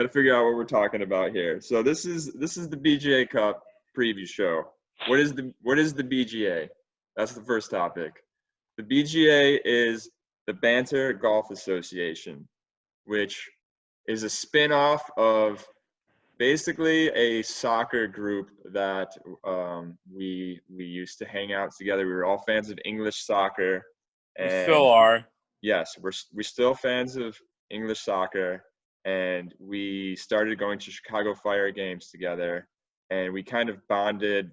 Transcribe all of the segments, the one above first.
to figure out what we're talking about here. So this is the BGA Cup Preview show. What is the BGA? That's the first topic. The BGA is the Banter Golf Association, which is a spin-off of basically a soccer group that we used to hang out together. We were all fans of English soccer. We still are. Yes, we're still fans of English soccer, and we started going to Chicago Fire games together, and we kind of bonded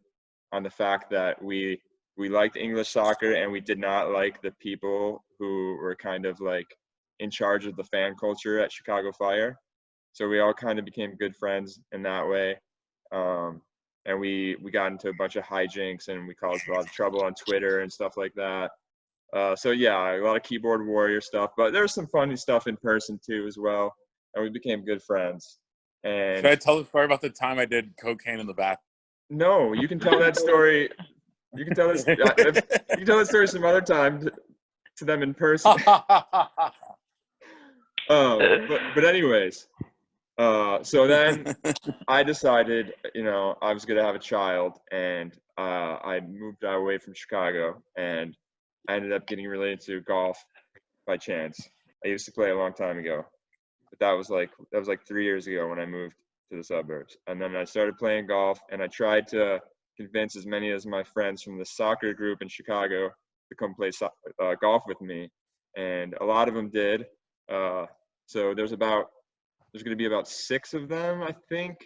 on the fact that we liked English soccer and we did not like the people who were kind of like in charge of the fan culture at Chicago Fire. So we all kind of became good friends in that way. And we got into a bunch of hijinks and we caused a lot of trouble on Twitter and stuff like that. So yeah, a lot of keyboard warrior stuff, but there was some funny stuff in person too as well. And we became good friends. And should I tell the story about the time I did cocaine in the back? No, you can tell that story. You can tell this. You can tell that story some other time to them in person. But anyways, so then I decided, I was gonna have a child, and I moved away from Chicago, and I ended up getting really into golf by chance. I used to play a long time ago, but that was like 3 years ago when I moved to the suburbs. And then I started playing golf, and I tried to convince as many as my friends from the soccer group in Chicago to come play golf with me, and a lot of them did. So there's going to be about 6 of them, I think,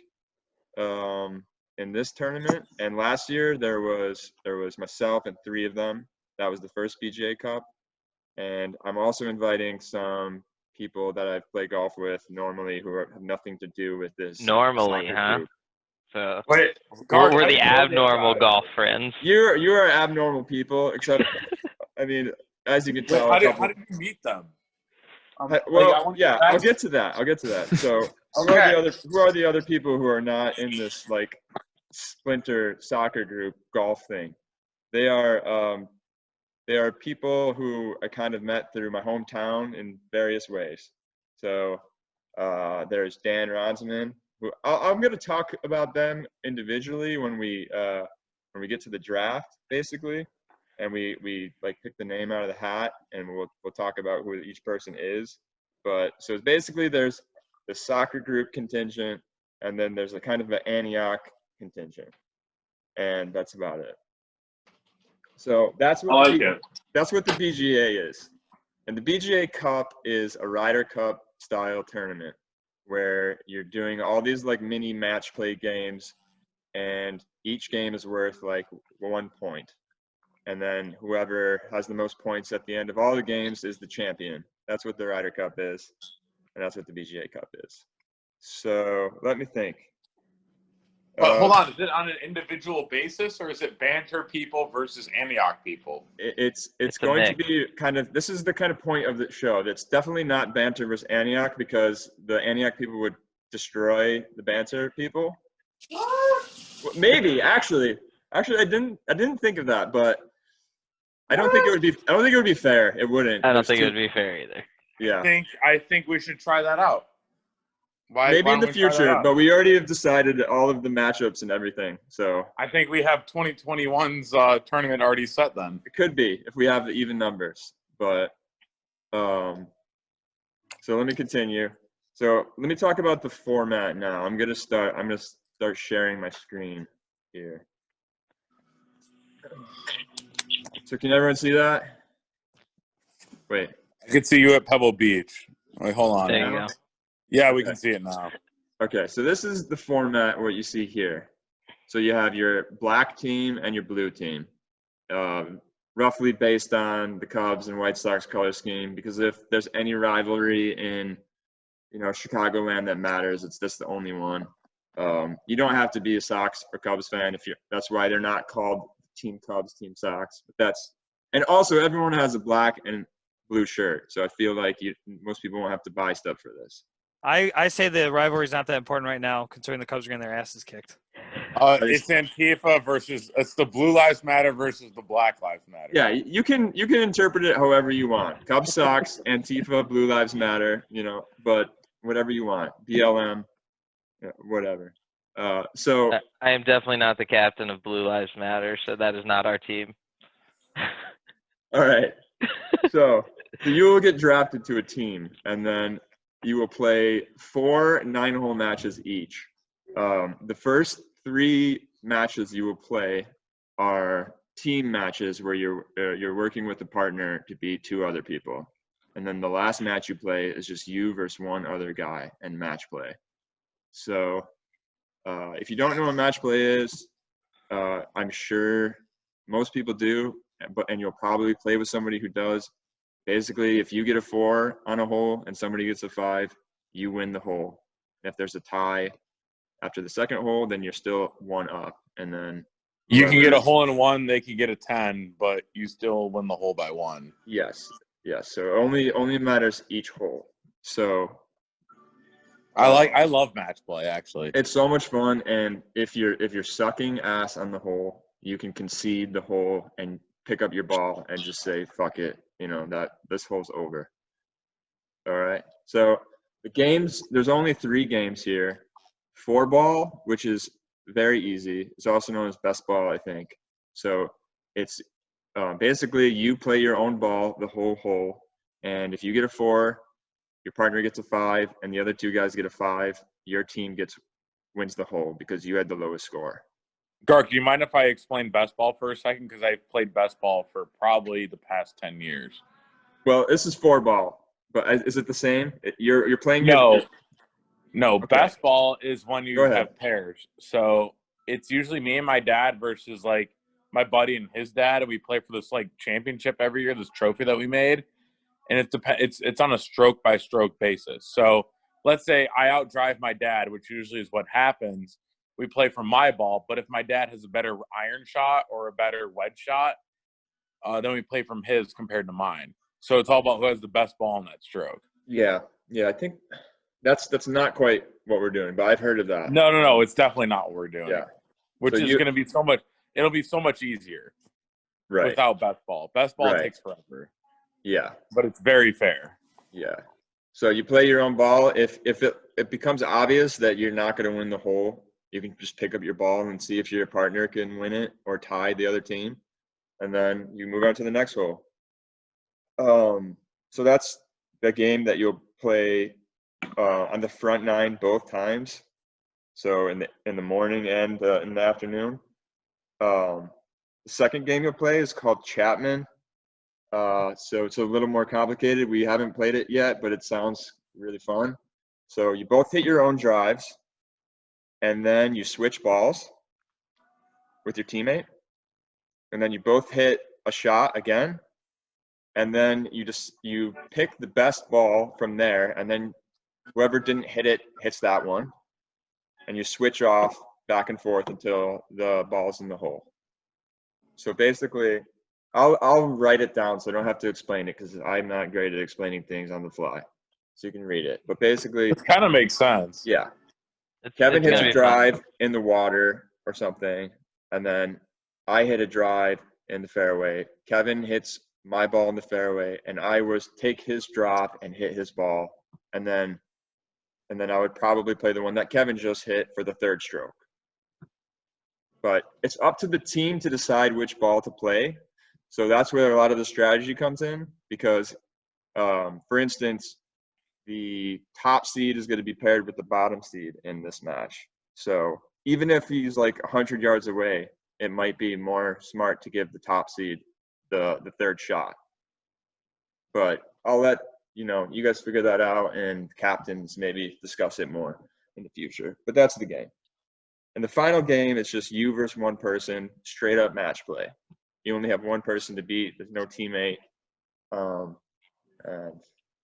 in this tournament. And last year there was myself and 3 of them. That was the first BGA Cup. And I'm also inviting some people that I've played golf with normally who have nothing to do with this. Normally, huh? Group. So wait, we're the abnormal golf friends. You are abnormal people, except I mean, as you can tell. How did you meet them? Well, yeah, I'll get to that. So who are the other people who are not in this like splinter soccer group golf thing? They are people who I kind of met through my hometown in various ways. So there's Dan Ronsman, who I'm going to talk about them individually when we get to the draft, basically. And we like pick the name out of the hat, and we'll talk about who each person is. But so it's basically there's the soccer group contingent, and then there's a kind of an Antioch contingent, and that's about it. So that's what the BGA is, and the BGA Cup is a Ryder Cup style tournament where you're doing all these like mini match play games, and each game is worth like 1 point. And then whoever has the most points at the end of all the games is the champion. That's what the Ryder Cup is, and that's what the BGA Cup is. So let me think. But hold on, is it on an individual basis, or is it banter people versus Antioch people? It's going to be kind of, this is the kind of point of the show. That's definitely not banter versus Antioch, because the Antioch people would destroy the banter people. Well, maybe actually I didn't think of that, but I don't think it would be fair. It wouldn't. I don't think it would be fair either. Yeah. I think we should try that out. Maybe in the future, but we already have decided all of the matchups and everything. So I think we have 2021's tournament already set then. It could be if we have the even numbers. But so let me continue. So let me talk about the format now. I'm gonna start sharing my screen here. So can everyone see that? Wait. I can see you at Pebble Beach. Wait, hold on. There you go. Yeah, we can see it now. Okay, so this is the format, what you see here. So you have your black team and your blue team, roughly based on the Cubs and White Sox color scheme, because if there's any rivalry in, Chicagoland that matters, it's just the only one. You don't have to be a Sox or Cubs fan that's why they're not called Team Cubs, Team Sox. But and also everyone has a black and blue shirt, so I feel like most people won't have to buy stuff for this. I say the rivalry is not that important right now, considering the Cubs are getting their asses kicked. It's Antifa it's the Blue Lives Matter versus the Black Lives Matter. Yeah, you can interpret it however you want. Cubs, Sox, Antifa, Blue Lives Matter, but whatever you want. BLM, whatever. So I am definitely not the captain of Blue Lives Matter, so that is not our team. all right. So you will get drafted to a team, and then you will play 4 9-hole matches each. The first 3 matches you will play are team matches where you're working with a partner to beat 2 other people, and then the last match you play is just you versus 1 other guy and match play. So if you don't know what match play is, I'm sure most people do, and you'll probably play with somebody who does. Basically, if you get a 4 on a hole and somebody gets a 5, you win the hole. If there's a tie after the second hole, then you're still 1 up, and then you can get a hole in 1, they can get a 10, but you still win the hole by 1. Yes. So only matters each hole. So I love match play, actually. it's so much fun, and if you're sucking ass on the hole, you can concede the hole and pick up your ball and just say fuck it, that this hole's over. All right. So the games, there's only 3 games here. 4-ball, which is very easy. It's also known as best ball, I think. So it's basically you play your own ball the whole hole, and if you get a 4, your partner gets a 5, and the other 2 guys get a 5, your team wins the hole because you had the lowest score. Gark, do you mind if I explain best ball for a second? Because I've played best ball for probably the past 10 years. Well, this is 4-ball, but is it the same? You're playing No, Okay. Best ball is when you Go ahead. have pairs. So it's usually me and my dad versus like my buddy and his dad, and we play for this like championship every year, this trophy that we made, and it's on a stroke by stroke basis. So let's say I outdrive my dad, which usually is what happens. We play for my ball, but if my dad has a better iron shot or a better wedge shot, then we play from his compared to mine. So it's all about who has the best ball in that stroke. Yeah, I think that's not quite what we're doing, but I've heard of that. No, it's definitely not what we're doing. Yeah. Which is going to be so much – it'll be so much easier without best ball. Best ball takes forever. Yeah. But it's very fair. Yeah. So you play your own ball. If it becomes obvious that you're not going to win the hole, you can just pick up your ball and see if your partner can win it or tie the other team, and then you move on to the next hole. So that's the game that you'll play on the front 9 both times. So in the morning and in the afternoon. The second game you'll play is called Chapman. So it's a little more complicated. We haven't played it yet, but it sounds really fun. So you both hit your own drives, and then you switch balls with your teammate, and then you both hit a shot again, and then you pick the best ball from there, and then whoever didn't hit it hits that one, and you switch off back and forth until the ball's in the hole. So basically, I'll write it down so I don't have to explain it because I'm not great at explaining things on the fly. So you can read it. But basically, it kind of makes sense. Yeah. Kevin hits a drive in the water or something, and then I hit a drive in the fairway. Kevin hits my ball in the fairway, and I take his drop and hit his ball, and then I would probably play the one that Kevin just hit for the 3rd stroke. But it's up to the team to decide which ball to play. So that's where a lot of the strategy comes in because, for instance, the top seed is going to be paired with the bottom seed in this match. So even if he's like 100 yards away, it might be more smart to give the top seed the 3rd shot. But I'll let you guys figure that out, and captains maybe discuss it more in the future. But that's the game. And the final game is just you versus one person, straight up match play. You only have one person to beat. There's no teammate. And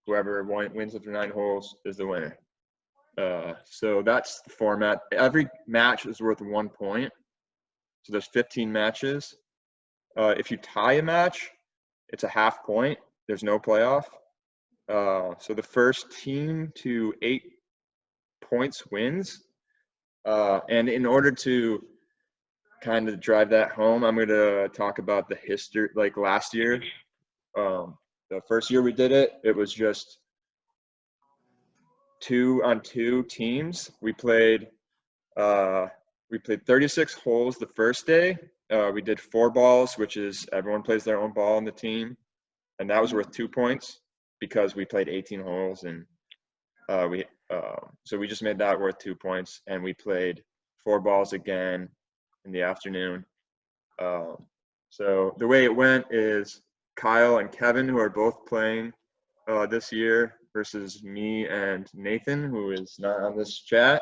whoever wins after 9 holes is the winner. So that's the format. Every match is worth 1 point. So there's 15 matches. If you tie a match, it's a half point. There's no playoff. So the first team to 8 points wins. And in order to kind of drive that home, I'm going to talk about the history, like last year. The first year we did it, it was just 2-on-2 teams. We played 36 holes the first day. We did 4 balls, which is everyone plays their own ball on the team, and that was worth 2 points because we played 18 holes, and so we just made that worth 2 points. And we played 4 balls again in the afternoon. So the way it went is Kyle and Kevin, who are both playing this year, versus me and Nathan, who is not on this chat.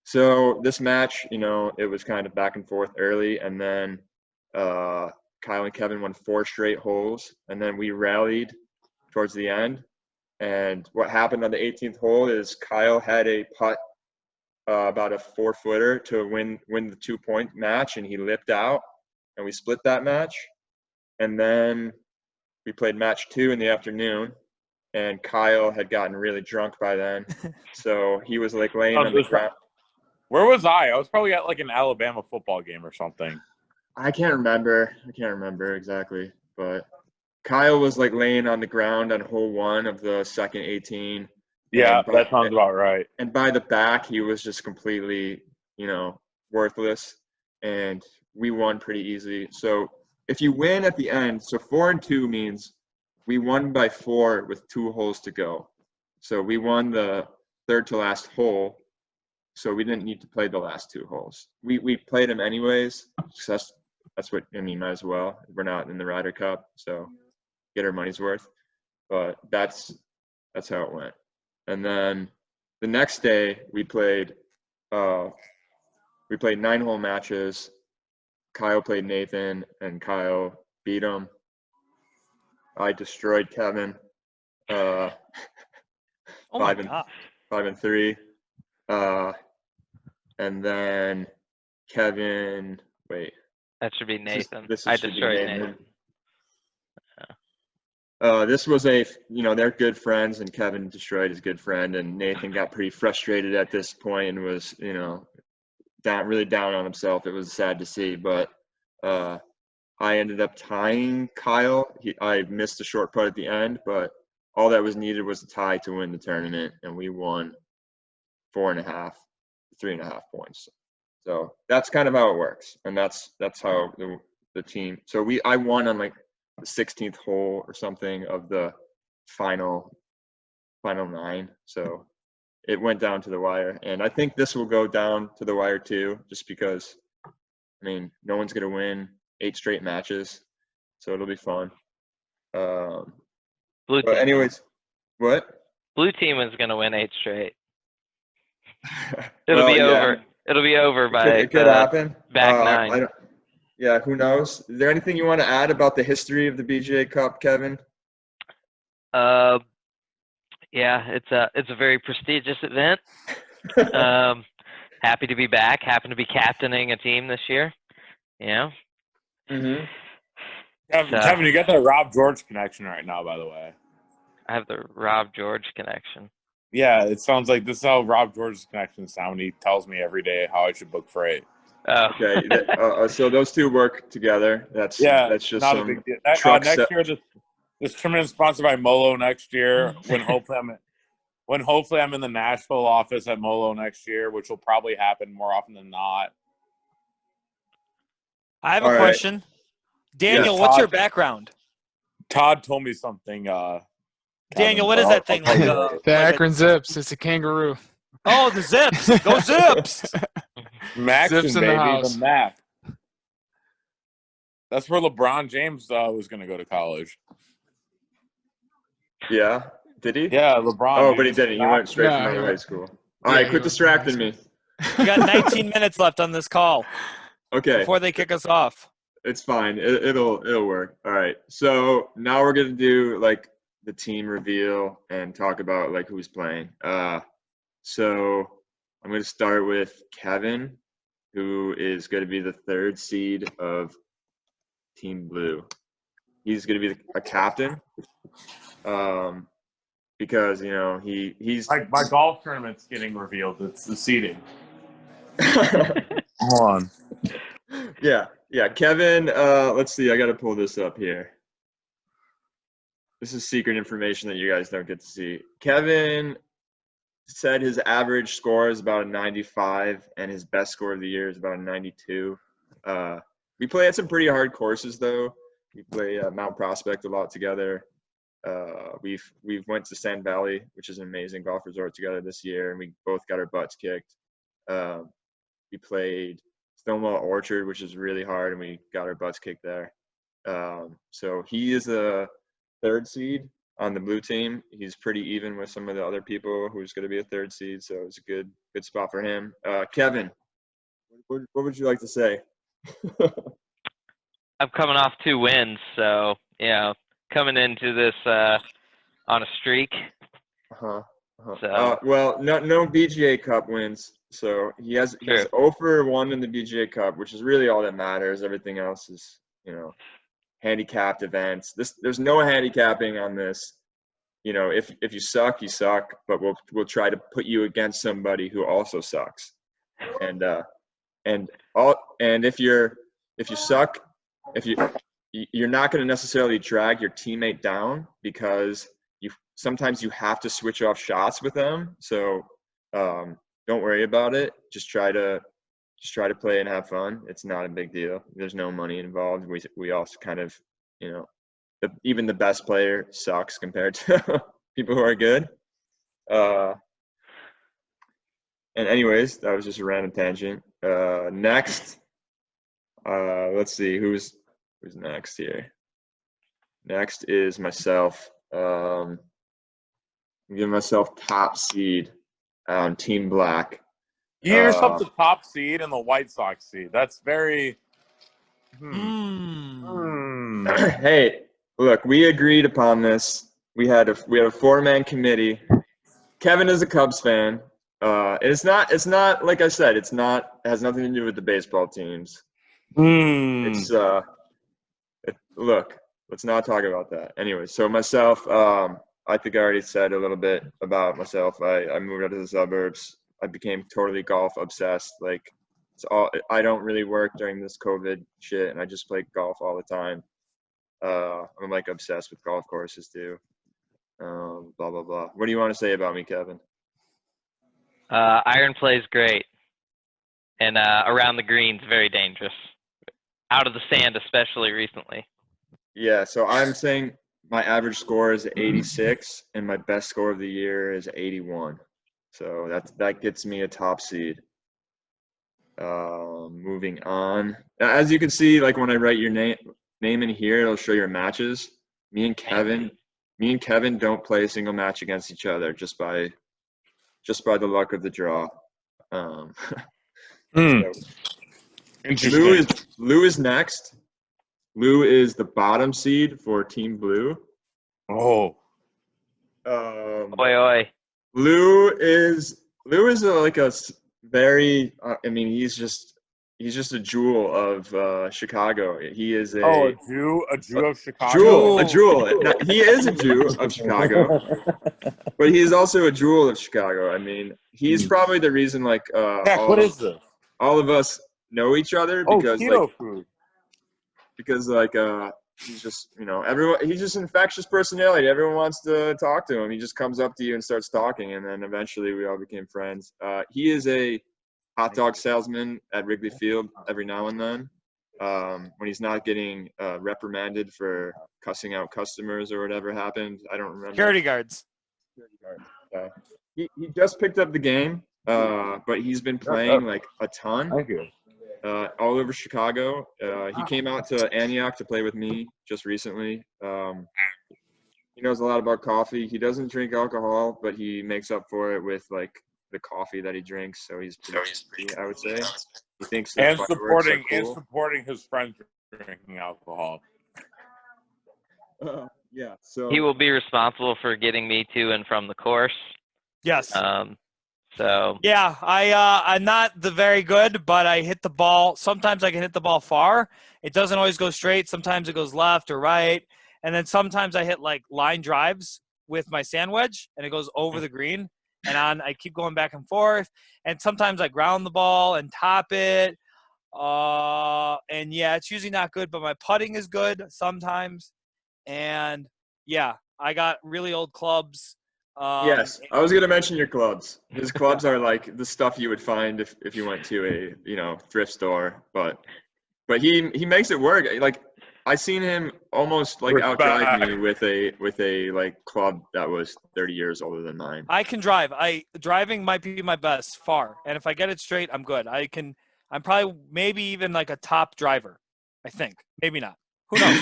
So this match, it was kind of back and forth early, and then Kyle and Kevin won 4 straight holes, and then we rallied towards the end. And what happened on the 18th hole is Kyle had a putt about a 4-footer to win the 2-point match, and he lipped out, and we split that match. And then we played match 2 in the afternoon, and Kyle had gotten really drunk by then, so he was like laying on the ground. Where was I? I was probably at like an Alabama football game or something. I can't remember exactly, but Kyle was like laying on the ground on hole 1 of the second 18. Yeah, that sounds about right. And by the back, he was just completely, worthless, and we won pretty easily. So if you win at the end, so 4-2 means we won by 4 with 2 holes to go. So we won the third to last hole, so we didn't need to play the last 2 holes. We played them anyways. So that's what, might as well. We're not in the Ryder Cup, so get our money's worth. But that's how it went. And then the next day we played 9-hole matches. Kyle played Nathan, and Kyle beat him. I destroyed Kevin. 5-3. And then Kevin, wait. That should be Nathan. This I should be destroyed Nathan. This was they're good friends, and Kevin destroyed his good friend, and Nathan got pretty frustrated at this point and was, really down on himself. It was sad to see, but I ended up tying Kyle. I missed a short putt at the end, but all that was needed was a tie to win the tournament, and we won 4.5, 3.5 points. So that's kind of how it works, and that's how the team. So I won on like the 16th hole or something of the final 9. So it went down to the wire, and I think this will go down to the wire too, just because no one's gonna win 8 straight matches, so it'll be fun. Blue team. Anyways, what? Blue team is gonna win 8 straight. It'll be over. It'll be over by it could happen. Back 9. Yeah, who knows? Is there anything you want to add about the history of the BGA Cup, Kevin? Yeah, it's a very prestigious event. Happy to be back. Happen to be captaining a team this year. Mm-hmm. Kevin, you got that Rob George connection right now, by the way. I have the Rob George connection. Yeah, it sounds like this is how Rob George's connections sound. He tells me every day how I should book freight. Oh. Okay, so those two work together. That's just not some a big deal. next year, this tournament is sponsored by Molo next year. When hopefully I'm in the Nashville office at Molo next year, which will probably happen more often than not. I have a question. Daniel, Yes, what's your background? Todd told me something. Daniel, what is that thing? The Akron Zips. It's a kangaroo. Oh, the Zips. Go Zips. Maxon, Zips in baby, the house. the Mac. That's where LeBron James was going to go to college. Yeah, did he? Yeah, LeBron. Oh, but he didn't. He went straight from high school. All right, quit distracting me. We got 19 minutes left on this call. Okay. Before they kick us off. It's fine. It'll work. All right. So now we're gonna do like the team reveal and talk about like who's playing. So I'm gonna start with Kevin, who is gonna be the 3rd seed of Team Blue. He's gonna be a captain. Because he's like my golf tournament's getting revealed. It's the seeding. Hold on. Yeah. Kevin, let's see. I got to pull this up here. this is secret information that you guys don't get to see. Kevin said his average score is about a 95, and his best score of the year is about a 92. We play at some pretty hard courses, though. We play Mount Prospect a lot together. We've went to Sand Valley, which is an amazing golf resort, together this year, and we both got our butts kicked. We played Stonewall Orchard, which is really hard, and we got our butts kicked there. So he is a 3rd seed on the blue team. He's pretty even with some of the other people who's going to be a 3rd seed, so it's a good spot for him. Kevin, what would you like to say? I'm coming off 2 wins, so coming into this on a streak. So well, no BGA Cup wins, so he's 0 for 1 in the BGA Cup, which is really all that matters. Everything else is handicapped events. There's no handicapping on this. If you suck, you suck, but we'll try to put you against somebody who also sucks. And if you suck, you're not going to necessarily drag your teammate down, because sometimes you have to switch off shots with them. So don't worry about it. Just try to play and have fun. It's not a big deal. There's no money involved. We also kind of, even the best player sucks compared to people who are good. And anyways, that was just a random tangent. Next, let's see who's next here. Next is myself. I'm giving myself top seed on Team Black. You give yourself the top seed and the White Sox seed. That's very. Hey, look, we agreed upon this. We had a 4-man committee. Kevin is a Cubs fan. It's not like I said. It has nothing to do with the baseball teams. It's look. Let's not talk about that. Anyway, so myself, I think I already said a little bit about myself. I moved out to the suburbs. I became totally golf obsessed. Like, I don't really work during this COVID shit, and I just play golf all the time. I'm like obsessed with golf courses too. Blah blah blah. What do you want to say about me, Kevin? Iron play is great, and around the greens, very dangerous. Out of the sand, especially recently. Yeah, so I'm saying my average score is 86, and my best score of the year is 81. So that gets me a top seed. Moving on. As you can see, like when I write your name in here, it'll show your matches. Me and Kevin don't play a single match against each other just by the luck of the draw. Interesting. Lou is next. Lou is the bottom seed for Team Blue. Oh. Oi. Lou is like a very. He's just a jewel of Chicago. He is a Jew of Chicago. A jewel. He is a Jew of Chicago, but he's also a jewel of Chicago. I mean, he's probably the reason what is this? All of us know each other because keto food. Because he's just he's just an infectious personality. Everyone wants to talk to him. He just comes up to you and starts talking, and then eventually we all became friends. He is a hot dog salesman at Wrigley Field every now and then, when he's not getting reprimanded for cussing out customers or whatever happened. I don't remember. Security guards. He just picked up the game, but he's been playing like a ton. Thank you. All over Chicago. He came out to Antioch to play with me just recently. He knows a lot about coffee. He doesn't drink alcohol, but he makes up for it with like the coffee that he drinks. So he's pretty, I would say. He thinks that supporting cool. supporting his friends drinking alcohol. Yeah. So he will be responsible for getting me to and from the course. Yes. So yeah, I'm not the very good, but I hit the ball. Sometimes I can hit the ball far. It doesn't always go straight. Sometimes it goes left or right, and then sometimes I hit like line drives with my sand wedge, and it goes over the green. And I keep going back and forth, and sometimes I ground the ball and top it. And yeah, it's usually not good, but my putting is good sometimes. And yeah, I got really old clubs. Yes, I was gonna mention your clubs. His clubs are like the stuff you would find if you went to a thrift store, but he makes it work. Like I seen him almost like outdrive me with a like club that was 30 years older than mine. I can drive. Driving might be my best far, and if I get it straight, I'm good. I'm probably maybe even like a top driver. I think maybe not. Who knows?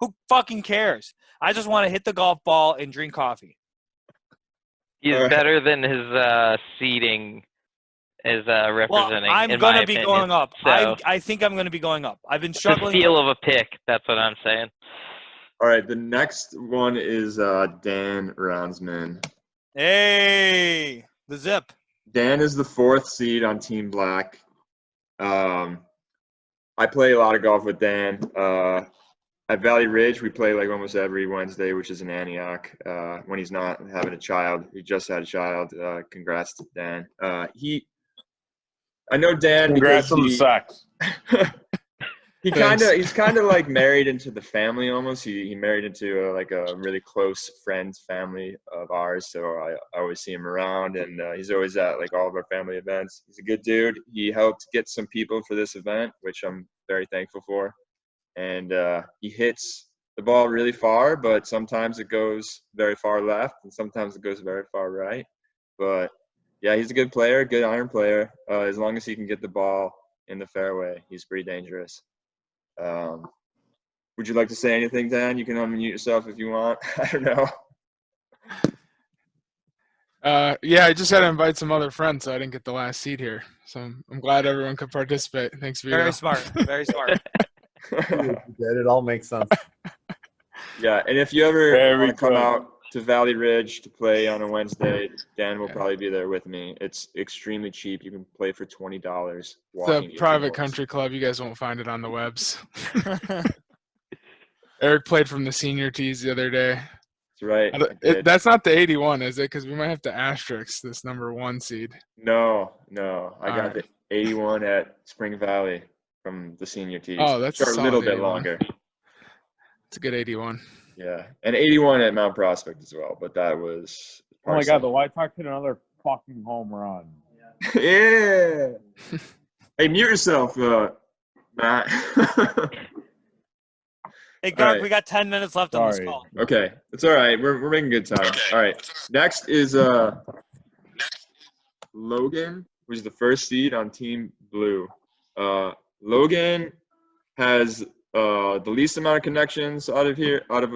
Who fucking cares? I just want to hit the golf ball and drink coffee. He's better than his seeding is representing. Well, I'm going to be going up. So I think I'm going to be going up. I've been struggling. It's a steal of a pick. That's what I'm saying. All right, the next one is Dan Roundsman. Hey, the zip. Dan is the 4th seed on Team Black. I play a lot of golf with Dan. At Valley Ridge, we play like almost every Wednesday, which is in Antioch. When he's not having a child, he just had a child. Congrats to Dan. I know Dan. Congrats on the sex. He's kind of like married into the family almost. He married into like a really close friend family of ours. So I always see him around, and he's always at like all of our family events. He's a good dude. He helped get some people for this event, which I'm very thankful for. And he hits the ball really far, but sometimes it goes very far left, and sometimes it goes very far right. But yeah, he's a good player, good iron player. As long as he can get the ball in the fairway, he's pretty dangerous. Would you like to say anything, Dan? You can unmute yourself if you want. I don't know. Yeah, I just had to invite some other friends, so I didn't get the last seat here. So I'm glad everyone could participate. Thanks, Vito. Very smart. Very smart. It all makes sense. Yeah, and if you ever want to come out to Valley Ridge to play on a Wednesday, Dan will probably be there with me. It's extremely cheap. You can play for $20. It's a private country club. You guys won't find it on the webs. Eric played from the senior tees the other day. That's right. That's not the 81, is it? Because we might have to asterisk this number 1 seed. No. I got the 81 at Spring Valley from the senior tees. Oh, that's a little bit longer. It's a good 81. Yeah, and 81 at Mount Prospect as well, but that was. Oh my God, the White Sox hit another fucking home run. Yeah. Hey, mute yourself, Matt. Hey, Garth, we got 10 minutes left on this call. Okay, it's all right. We're making good time. All right, next is Logan, who's the 1st seed on Team Blue. Logan has the least amount of connections out of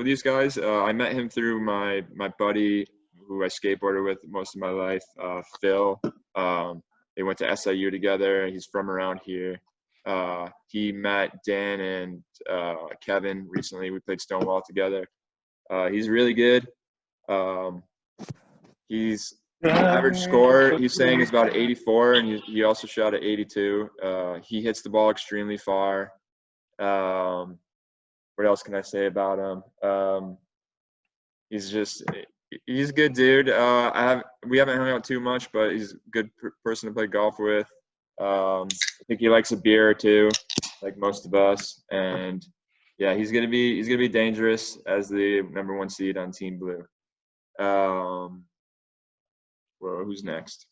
these guys. I met him through my buddy who I skateboarded with most of my life, Phil. They went to SIU together. He's from around here. He met Dan and Kevin recently. We played Stonewall together. He's really good. He's average score, he's saying, is about 84, and he also shot at 82. He hits the ball extremely far. What else can I say about him? He's a good dude. We haven't hung out too much, but he's a good person to play golf with. I think he likes a beer or two, like most of us. And yeah, he's gonna be dangerous as the number 1 seed on Team Blue. Well, who's next?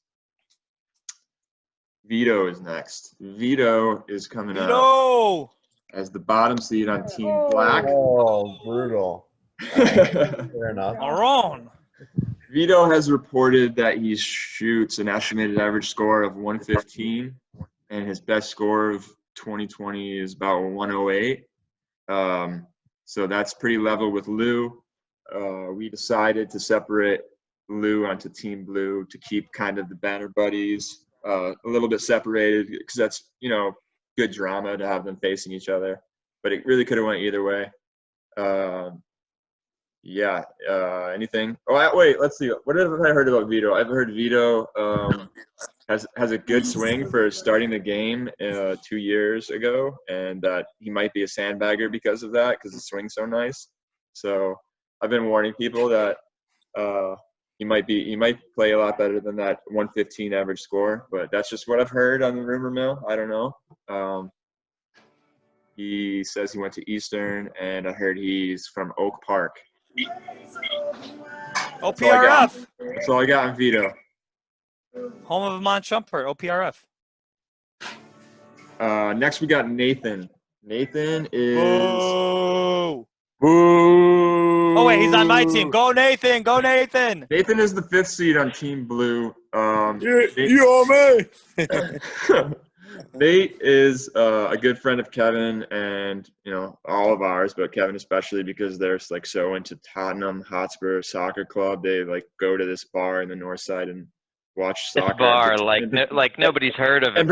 Vito is next. Vito is coming out as the bottom seed on Team Black. Oh, brutal. Fair enough. Maroon. Vito has reported that he shoots an estimated average score of 115, and his best score of 2020 is about 108. So that's pretty level with Lou. We decided to separate Lou onto Team Blue to keep kind of the banner buddies a little bit separated, because that's, good drama to have them facing each other. But it really could have went either way. Anything? Wait, let's see. What have I heard about Vito? I've heard Vito has a good swing for starting the game 2 years ago, and that he might be a sandbagger because of that, because the swing's so nice. So I've been warning people that he might play a lot better than that 115 average score, but that's just what I've heard on the rumor mill. I don't know. He says he went to Eastern, and I heard he's from Oak Park. OPRF. That's all I got on Vito. Home of Mont Shumpert, OPRF. Next we got Nathan. Nathan is. Boo. Boo! Oh wait, he's on my team. Go Nathan. Go Nathan. Nathan is the 5th seed on Team Blue. You owe me. Nate is a good friend of Kevin and all of ours, but Kevin especially because they're like so into Tottenham Hotspur Soccer Club. They like go to this bar in the north side and watch soccer. This bar, like nobody's heard of it. And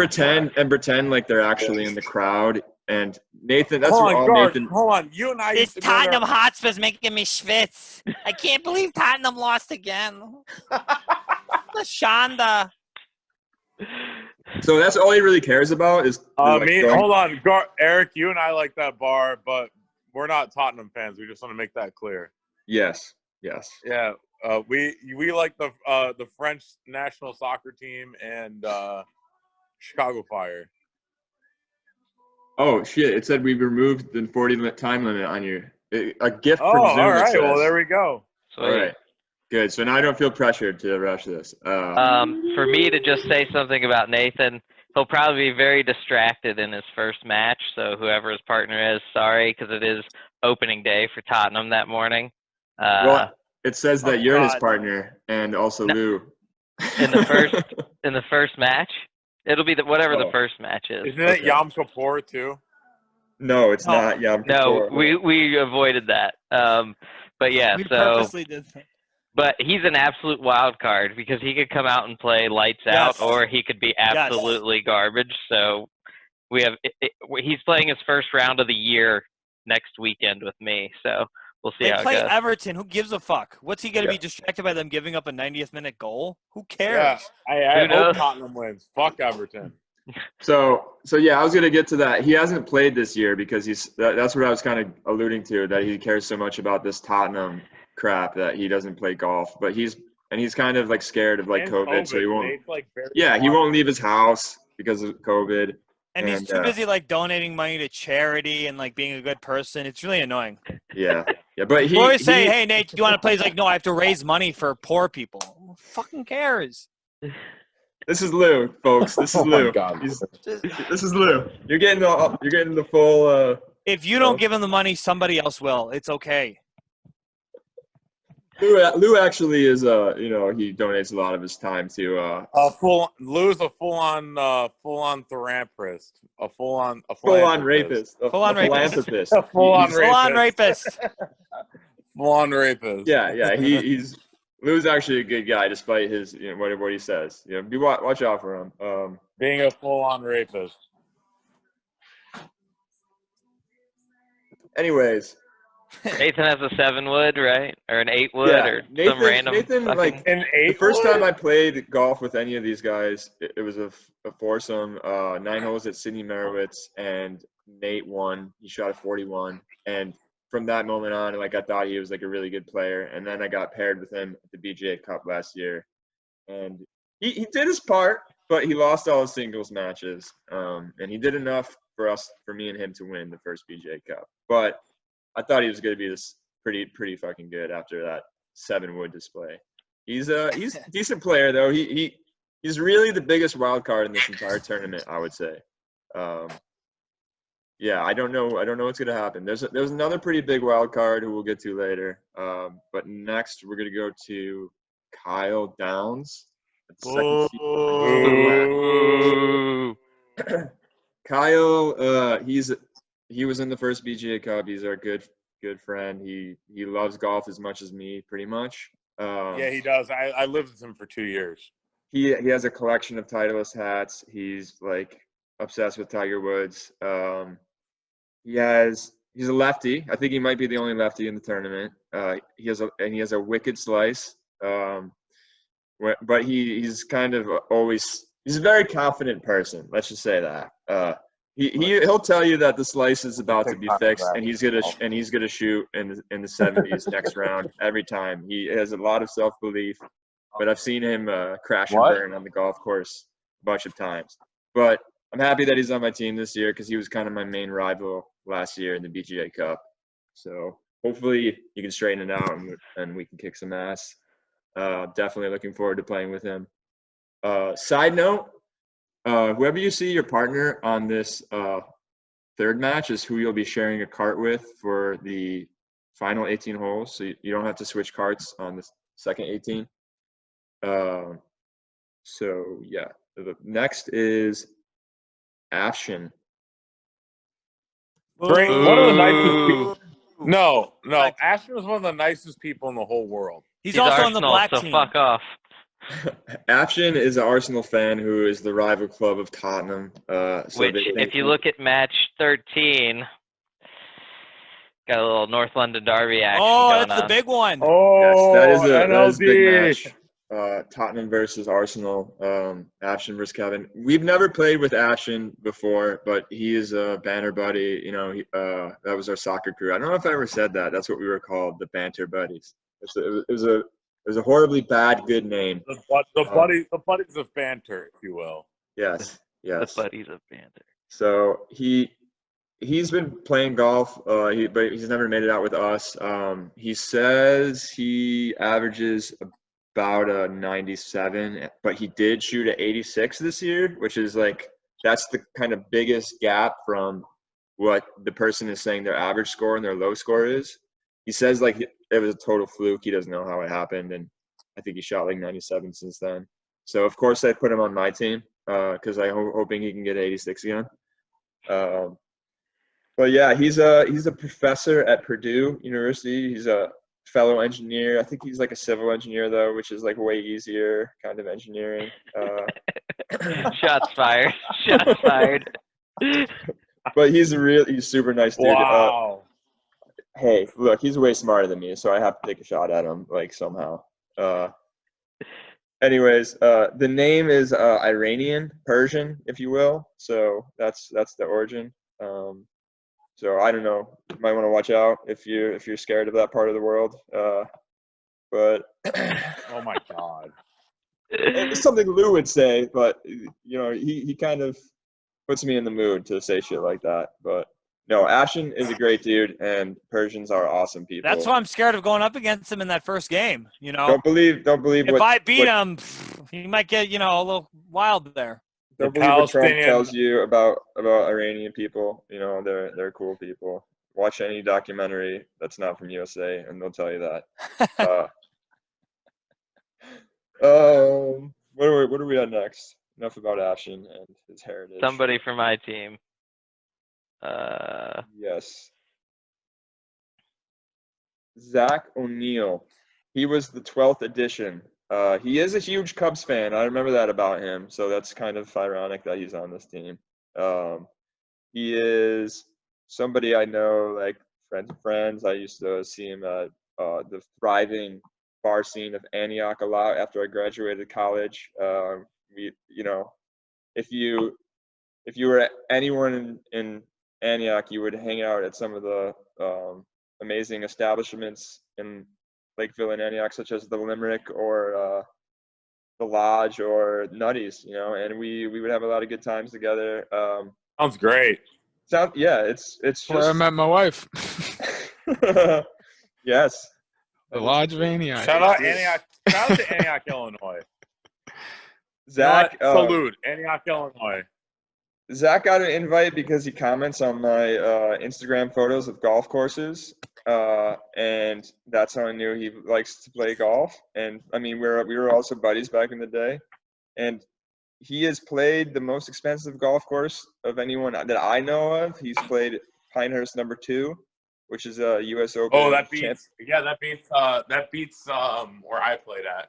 pretend like they're actually in the crowd. And Nathan, that's hold all on, Nathan. Hold on, you and I. This Tottenham Hotspur's making me schwitz. I can't believe Tottenham lost again. The Shonda. So that's all he really cares about is. Hold on, Eric. You and I like that bar, but we're not Tottenham fans. We just want to make that clear. Yes. Yeah. We like the French national soccer team and Chicago Fire. Oh shit! It said we removed the 40-minute time limit on you. A gift from Zoom. All right. Well, there we go. Sweet. All right. Good. So now I don't feel pressured to rush this. For me to just say something about Nathan, he'll probably be very distracted in his first match. So whoever his partner is, sorry, because it is opening day for Tottenham that morning. Well, it says that you're his partner and also Lou. In the first match, it'll be whatever the first match is. Isn't it Yom Kippur too? No, it's not Yom Kippur. No, we avoided that. But yeah, we purposely did that. But he's an absolute wild card because he could come out and play lights out, or he could be absolutely garbage. So we have he's playing his first round of the year next weekend with me. So we'll see how it goes. They play Everton. Who gives a fuck? What's he going to be distracted by them giving up a 90th minute goal? Who cares? Yeah, I hope Tottenham wins. Fuck Everton. So yeah, I was gonna get to that. He hasn't played this year because that's what I was kind of alluding to, that he cares so much about this Tottenham crap that he doesn't play golf. But he's kind of like scared of like COVID, so he won't. He won't leave his house because of COVID. And he's too busy like donating money to charity and like being a good person. It's really annoying. Yeah. But he always say, "Hey Nate, do you want to play?" He's like, "No, I have to raise money for poor people." Who fucking cares? This is Lou, folks. This is Lou. This is Lou. You're getting the full. If you don't give him the money, somebody else will. It's okay. Lou actually is he donates a lot of his time to Lou's a full on philanthropist. A full on rapist. Full on philanthropist. Full on rapist. Full on rapist. Yeah. He's Lou's actually a good guy, despite his what he says. Watch out for him. Being a full on rapist. Anyways. Nathan has a 7-wood, right? Or an 8-wood, or some random. Nathan, like the first time I played golf with any of these guys, it was a foursome, 9 holes at Sidney Merowitz, and Nate won. He shot a 41, and from that moment on, like I thought he was like a really good player. And then I got paired with him at the BGA Cup last year, and he did his part, but he lost all his singles matches, and he did enough for me and him to win the first BGA Cup, but I thought he was going to be this pretty fucking good after that 7-wood display. He's a decent player though. He's really the biggest wild card in this entire tournament, I would say. I don't know what's going to happen. There's another pretty big wild card who we'll get to later. But next we're going to go to Kyle Downs. Kyle, he was in the first BGA Cup. He's our good friend. He loves golf as much as me, pretty much. Yeah, he does. I lived with him for 2 years. He has a collection of Titleist hats. He's like obsessed with Tiger Woods. He's a lefty. I think he might be the only lefty in the tournament. He has a wicked slice. But he's kind of he's a very confident person. Let's just say that. He'll tell you that the slice is about to be fixed, and he's gonna shoot in the 70s next round every time. He has a lot of self-belief, but I've seen him crash and burn on the golf course a bunch of times. But I'm happy that he's on my team this year because he was kind of my main rival last year in the BGA Cup. So hopefully you can straighten it out and we can kick some ass. Definitely looking forward to playing with him. Side note, whoever you see your partner on this third match is who you'll be sharing a cart with for the final 18 holes. So you don't have to switch carts on the second 18. So yeah, the next is Afshin. Great. One of the nicest people. No. Ashton was one of the nicest people in the whole world. He's also Arsenal, on the black so team. fuck off. Afshin is an Arsenal fan who is the rival club of Tottenham. If you look at match 13, got a little North London derby action going on. That's the big one. Yes, that is a big NLD. match. Tottenham versus Arsenal. Afshin versus Kevin. We've never played with Afshin before, but he is a banter buddy. You know, that was our soccer crew. I don't know if I ever said that. That's what we were called, the banter buddies. It was a horribly bad good name. The buddies of banter, if you will. Yes. The buddies of banter. So he's been playing golf, but he's never made it out with us. He says he averages about a 97, but he did shoot at 86 this year, which is like, that's the kind of biggest gap from what the person is saying their average score and their low score is. He says like it was a total fluke. He doesn't know how it happened, and I think he shot like 97 since then. So of course I put him on my team because I'm hoping he can get 86 again. But yeah, he's a professor at Purdue University. He's a fellow engineer. I think he's like a civil engineer though, which is like way easier kind of engineering. Shots fired. Shots fired. But he's super nice dude. Wow. Hey, look, he's way smarter than me, so I have to take a shot at him like somehow. Anyways, the name is Iranian, Persian, if you will. So that's the origin. So I don't know. You might want to watch out if you're scared of that part of the world. But Oh my God. it's something Lou would say, but you know, he kind of puts me in the mood to say shit like that. But no, Ashton is a great dude, and Persians are awesome people. That's why I'm scared of going up against him in that first game. You know, Don't believe. If I beat him, he might get a little wild there. Don't believe what Trump tells you about Iranian people. You know, they're cool people. Watch any documentary that's not from USA, and they'll tell you that. What are we on next? Enough about Ashton and his heritage. Somebody from my team. Yes. Zach O'Neill. He was the 12th edition. He is a huge Cubs fan. I remember that about him. So that's kind of ironic that he's on this team. He is somebody I know, like friends of friends. I used to see him at the thriving bar scene of Antioch a lot after I graduated college. If you were anyone in Antioch, you would hang out at some of the amazing establishments in Lakeville and Antioch, such as the Limerick or the Lodge or Nutty's, and we would have a lot of good times together. Sounds great. It's just where I met my wife. Yes. The Lodge of Antioch. Shout out Antioch. Shout out to Antioch, Illinois. Zach, salute Antioch, Illinois. Zach got an invite because he comments on my Instagram photos of golf courses, and that's how I knew he likes to play golf. And I mean, we were also buddies back in the day, and he has played the most expensive golf course of anyone that I know of. He's played Pinehurst No. 2, which is a U.S. Open. Oh, that beats where I played at.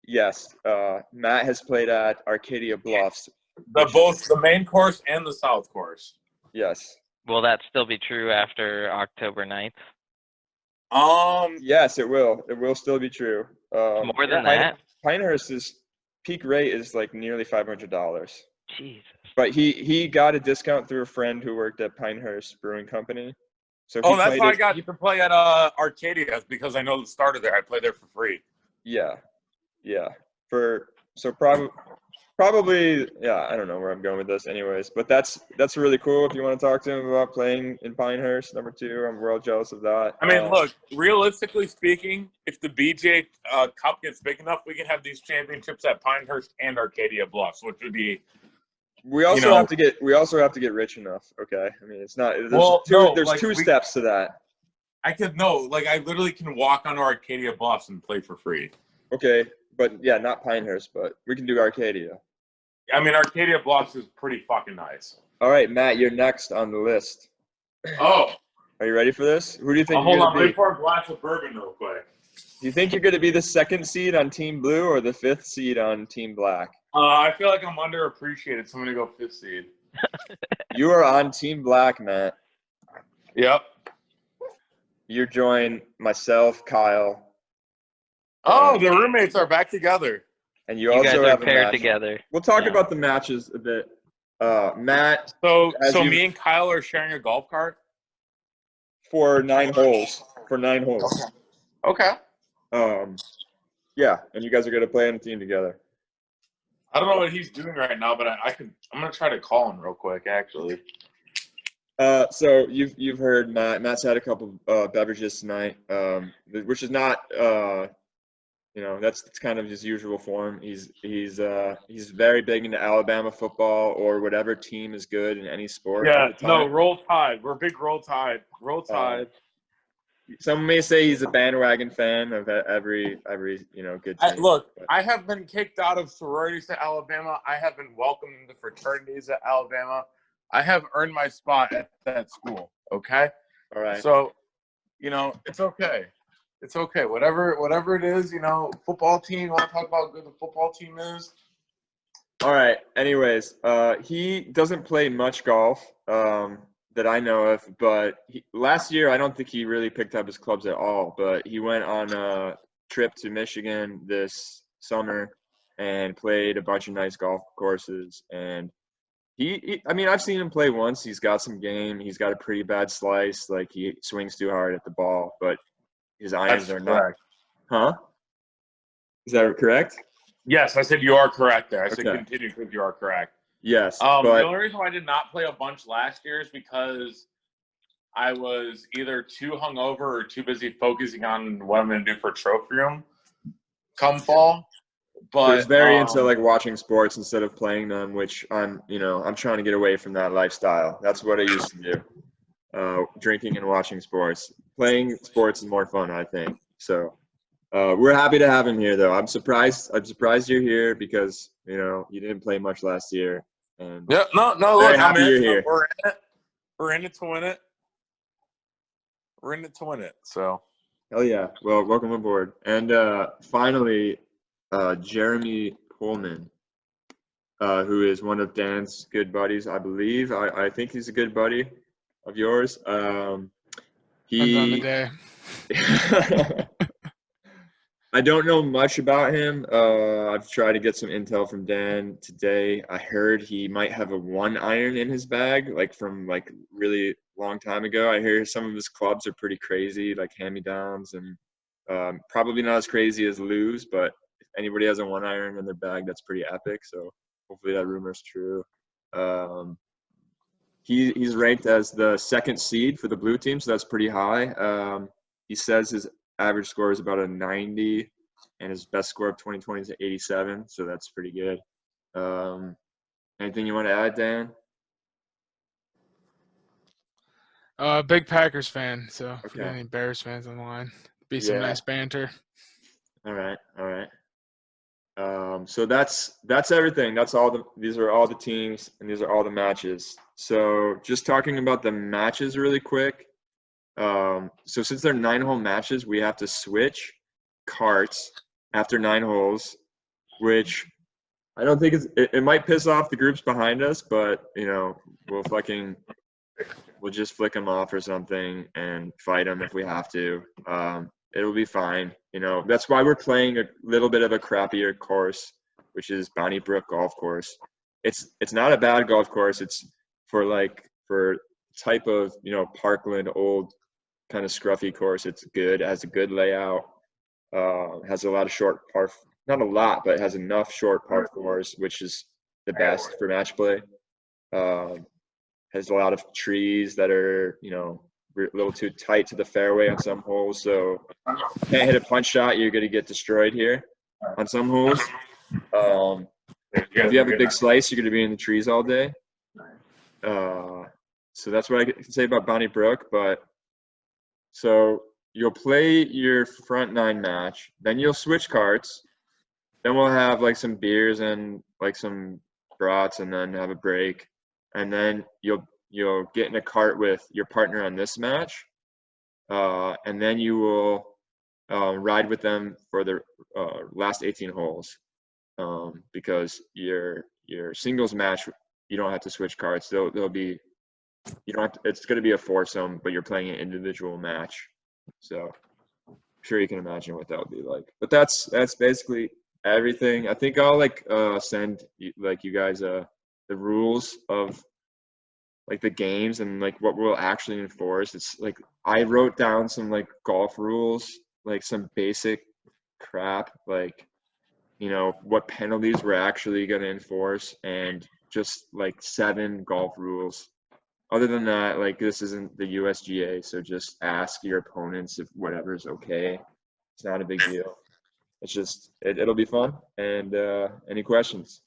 Yes, Matt has played at Arcadia Bluffs. Both the main course and the south course. Yes. Will that still be true after October 9th? Yes, it will. It will still be true. More than that? Pinehurst's peak rate is like nearly $500. Jesus. But he got a discount through a friend who worked at Pinehurst Brewing Company. So that's how I got to play at Arcadia, because I know the starter there. I played there for free. Yeah. Probably, yeah, I don't know where I'm going with this anyways, but that's really cool if you want to talk to him about playing in Pinehurst, number 2. I'm real jealous of that. I mean, look, realistically speaking, if the BGA Cup gets big enough, we can have these championships at Pinehurst and Arcadia Bluffs, which would be. We also have to get rich enough, okay? I mean, it's not there's two steps to that. I literally can walk onto Arcadia Bluffs and play for free. Okay, but yeah, not Pinehurst, but we can do Arcadia. I mean, Arcadia Bluffs is pretty fucking nice. All right, Matt, you're next on the list. Oh. Are you ready for this? Who do you think hold you're on, going to be? Let me pour a glass of bourbon real quick. Do you think you're going to be the 2nd seed on Team Blue or the 5th seed on Team Black? I feel like I'm underappreciated, so I'm going to go 5th seed. You are on Team Black, Matt. Yep. You join myself, Kyle. Oh, the roommates are back together. And you also guys have are paired match. together. We'll talk about the matches a bit. Matt. So me and Kyle are sharing a golf cart? For 9 holes. Okay. Yeah, and you guys are going to play on a team together. I don't know what he's doing right now, but I'm going to try to call him real quick, actually. So you've heard Matt's had a couple beverages tonight, which is not that's kind of his usual form. He's very big into Alabama football or whatever team is good in any sport. Yeah, no, Roll Tide. We're big Roll Tide. Roll Tide. Some may say he's a bandwagon fan of every good team. Look, I have been kicked out of sororities at Alabama. I have been welcomed into fraternities at Alabama. I have earned my spot at that school. Okay. All right. So, it's okay. It's okay. Whatever it is, football team. Want to talk about how good the football team is? All right. Anyways, he doesn't play much golf that I know of, but last year I don't think he really picked up his clubs at all. But he went on a trip to Michigan this summer and played a bunch of nice golf courses. And I've seen him play once. He's got some game. He's got a pretty bad slice. Like he swings too hard at the ball, but his irons are not. Huh? Is that correct? Yes, I said you are correct there. I said continue because you are correct. Yes. The only reason why I did not play a bunch last year is because I was either too hungover or too busy focusing on what I'm going to do for trophy room come fall. But he's very into watching sports instead of playing them, which I'm trying to get away from that lifestyle. That's what I used to do. Drinking and watching sports. Playing sports is more fun, I think. So we're happy to have him here, though. I'm surprised you're here because you didn't play much last year. And yeah, no. Look, happy you're here. We're in it. We're in it to win it. We're in it to win it. So. Hell yeah! Well, welcome aboard. And finally, Jeremy Pullman, who is one of Dan's good buddies, I believe. I think he's a good buddy of yours. Depends on the day. I don't know much about him. I've tried to get some intel from Dan today. I heard he might have a 1-iron in his bag, from really long time ago. I hear some of his clubs are pretty crazy, like hand-me-downs, and probably not as crazy as Lou's, but if anybody has a 1-iron in their bag, that's pretty epic. So hopefully that rumor's true. He's ranked as the 2nd seed for the blue team, so that's pretty high. He says his average score is about a 90, and his best score of 2020 is an 87, so that's pretty good. Anything you want to add, Dan? Big Packers fan, so if you got any Bears fans on the line, be some nice banter. All right. So that's everything. These are all the teams, and these are all the matches. So just talking about the matches really quick. So since they're 9-hole matches, we have to switch carts after 9 holes, which I don't think it might piss off the groups behind us, but we'll just flick them off or something and fight them if we have to. It'll be fine. That's why we're playing a little bit of a crappier course, which is Bonnie Brook Golf Course. It's not a bad golf course. It's for type of Parkland old kind of scruffy course. It's good. It has a good layout. Has a lot of short not a lot, but it has enough short par fours, which is the best for match play. Has a lot of trees that are, a little too tight to the fairway on some holes. So can't hit a punch shot, you're going to get destroyed here on some holes. If you have a big slice, you're going to be in the trees all day. So that's what I can say about Bonnie Brook. But so you'll play your front 9 match, then you'll switch carts. Then we'll have like some beers and like some brats, and then have a break. And then you'll get in a cart with your partner on this match, and then you will ride with them for the last 18 holes, because your singles match, you don't have to switch carts. They'll be, you don't have to, it's going to be a foursome, but you're playing an individual match. So I'm sure you can imagine what that would be like. But that's basically everything. I think I'll send you guys the rules of like the games and like what we'll actually enforce. It's like I wrote down some like golf rules, like some basic crap, like what penalties we're actually going to enforce, and just like 7 golf rules. Other than that, like, this isn't the USGA, so just ask your opponents if whatever's okay. It's not a big deal. It's just it'll be fun. And any questions?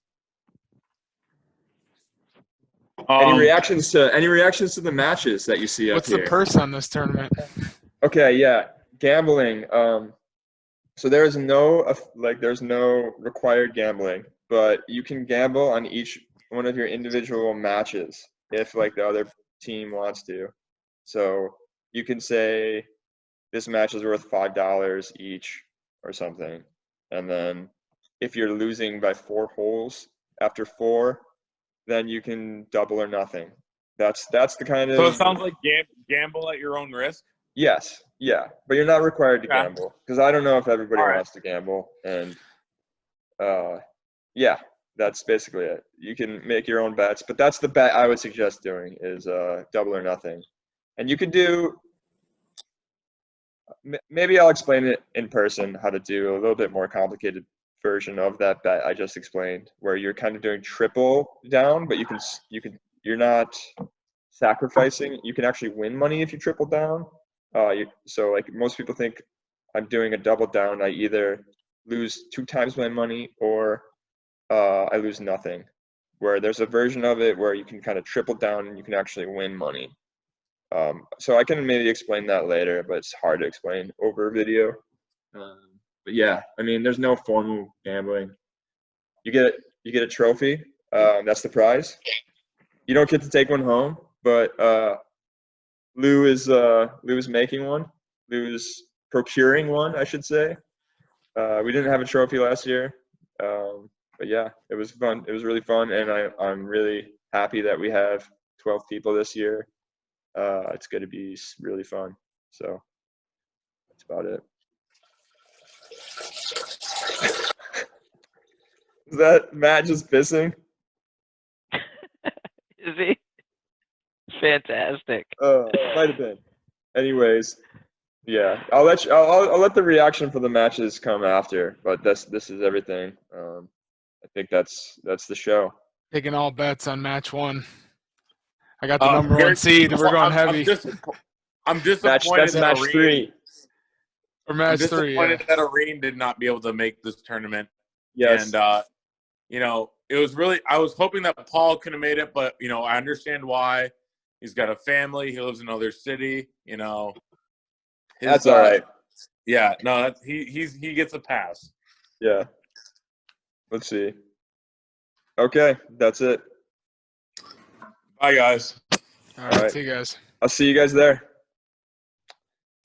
Any reactions to the matches that you see up What's here? the purse on this tournament? Okay, yeah, gambling. So there's no required gambling, but you can gamble on each one of your individual matches if like the other team wants to. So you can say this match is worth $5 each or something, and then if you're losing by 4 holes after 4, then you can double or nothing. That's the kind of. So it sounds like gamble at your own risk. Yes, yeah, but you're not required to gamble, because I don't know if everybody wants to gamble, and yeah, that's basically it. You can make your own bets, but that's the bet I would suggest doing is double or nothing, and you could do. Maybe I'll explain it in person how to do a little bit more complicated version of that bet I just explained, where you're kind of doing triple down, but you're not sacrificing. You can actually win money if you triple down. So like most people think I'm doing a double down. I either lose 2 times my money or I lose nothing. Where there's a version of it where you can kind of triple down and you can actually win money. So I can maybe explain that later, but it's hard to explain over video. But yeah, I mean, there's no formal gambling. You get a trophy. That's the prize. You don't get to take one home, but Lou is making one. Lou's procuring one, I should say. We didn't have a trophy last year, but yeah, it was fun. It was really fun, and I'm really happy that we have 12 people this year. It's going to be really fun. So that's about it. Is that Matt just pissing? Is he? Fantastic. Might have been. Anyways, yeah, I'll let the reaction for the matches come after, but this is everything. I think that's the show. Taking all bets on match 1. I got the number 1 seed. We're going heavy. I'm disappointed. That's match 3. Or match 3. Disappointed that Areen did not be able to make this tournament. Yes. And it was really. I was hoping that Paul could have made it, but I understand why. He's got a family. He lives in another city. That's all right. Yeah. No. He gets a pass. Yeah. Let's see. Okay, that's it. Bye, guys. All right. See you guys. I'll see you guys there.